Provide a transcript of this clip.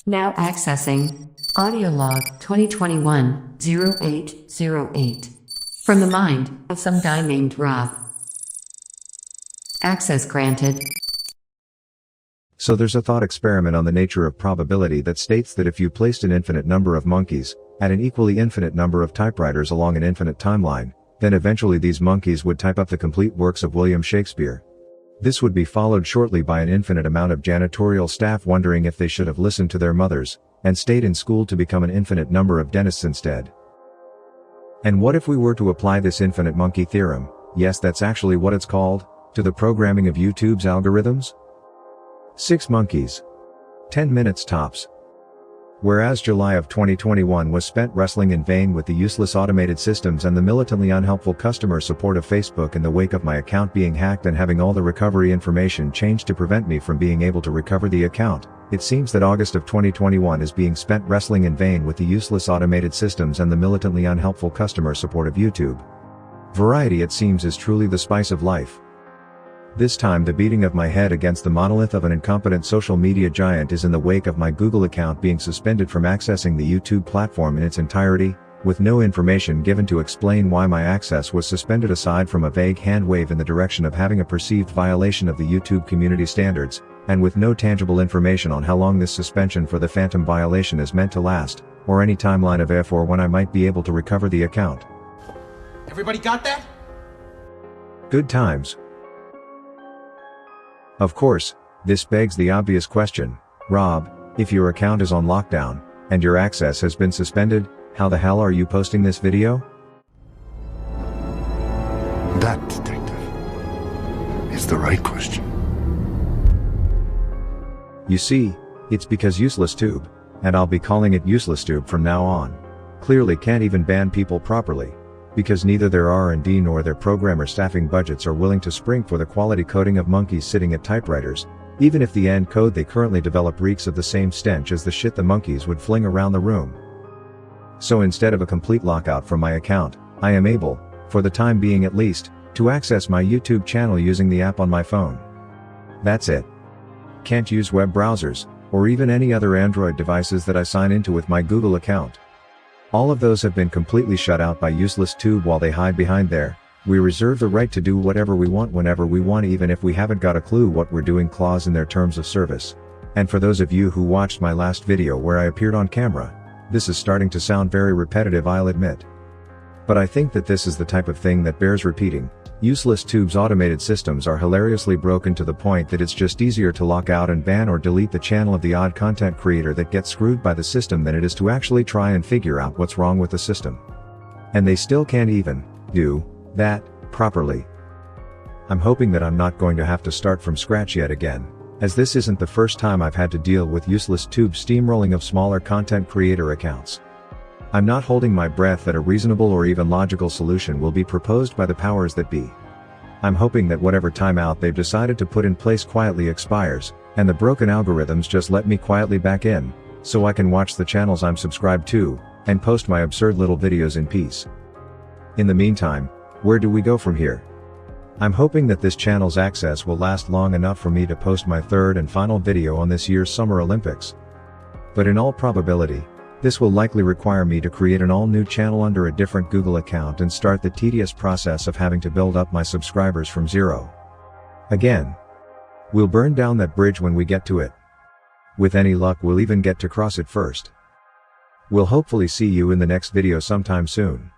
Now accessing audio log 2021-0808 from the mind of some guy named Rob. Access granted. So there's a thought experiment on the nature of probability that states that if you placed an infinite number of monkeys at an equally infinite number of typewriters along an infinite timeline, then eventually these monkeys would type up the complete works of William Shakespeare. This would be followed shortly by an infinite amount of janitorial staff wondering if they should have listened to their mothers and stayed in school to become an infinite number of dentists instead. And what if we were to apply this infinite monkey theorem, yes, that's actually what it's called, to the programming of YouTube's algorithms? 6 monkeys. 10 minutes tops. Whereas July of 2021 was spent wrestling in vain with the useless automated systems and the militantly unhelpful customer support of Facebook in the wake of my account being hacked and having all the recovery information changed to prevent me from being able to recover the account, it seems that August of 2021 is being spent wrestling in vain with the useless automated systems and the militantly unhelpful customer support of YouTube. Variety, it seems, is truly the spice of life. This time the beating of my head against the monolith of an incompetent social media giant is in the wake of my Google account being suspended from accessing the YouTube platform in its entirety, with no information given to explain why my access was suspended aside from a vague hand wave in the direction of having a perceived violation of the YouTube community standards, and with no tangible information on how long this suspension for the phantom violation is meant to last, or any timeline of if or when I might be able to recover the account. Everybody got that? Good times. Of course, this begs the obvious question, Rob, if your account is on lockdown, and your access has been suspended, how the hell are you posting this video? That, detective, is the right question. You see, it's because UselessTube, and I'll be calling it UselessTube from now on, clearly can't even ban people properly, because neither their R&D nor their programmer staffing budgets are willing to spring for the quality coding of monkeys sitting at typewriters, even if the end code they currently develop reeks of the same stench as the shit the monkeys would fling around the room. So instead of a complete lockout from my account, I am able, for the time being at least, to access my YouTube channel using the app on my phone. That's it. Can't use web browsers, or even any other Android devices that I sign into with my Google account. All of those have been completely shut out by UselessTube while they hide behind there, "We reserve the right to do whatever we want whenever we want even if we haven't got a clue what we're doing" clause in their terms of service. And for those of you who watched my last video where I appeared on camera, this is starting to sound very repetitive, I'll admit. But I think that this is the type of thing that bears repeating. UselessTube's automated systems are hilariously broken to the point that it's just easier to lock out and ban or delete the channel of the odd content creator that gets screwed by the system than it is to actually try and figure out what's wrong with the system. And they still can't even do that properly. I'm hoping that I'm not going to have to start from scratch yet again, as this isn't the first time I've had to deal with UselessTube's steamrolling of smaller content creator accounts. I'm not holding my breath that a reasonable or even logical solution will be proposed by the powers that be. I'm hoping that whatever timeout they've decided to put in place quietly expires, and the broken algorithms just let me quietly back in, so I can watch the channels I'm subscribed to, and post my absurd little videos in peace. In the meantime, where do we go from here? I'm hoping that this channel's access will last long enough for me to post my third and final video on this year's Summer Olympics. But in all probability, this will likely require me to create an all-new channel under a different Google account and start the tedious process of having to build up my subscribers from zero. Again. We'll burn down that bridge when we get to it. With any luck, we'll even get to cross it first. We'll hopefully see you in the next video sometime soon.